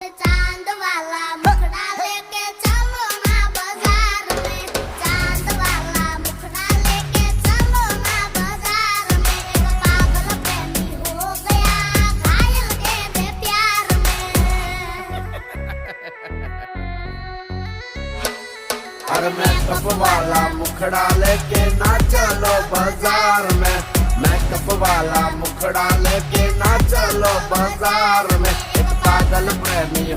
चांद वाला मुखड़ा लेके चलो ना बाजार में, चांद वाला मुखड़ा लेके चलो ना बाजार में। एक पागल प्रेमी हो गया घायल तेरे प्यार में। अरे मेकअप वाला मुखड़ा लेके ना चलो बाजार में, मेकअप वाला मुखड़ा लेके ना चलो बाजार में। एक पागल प्रेमी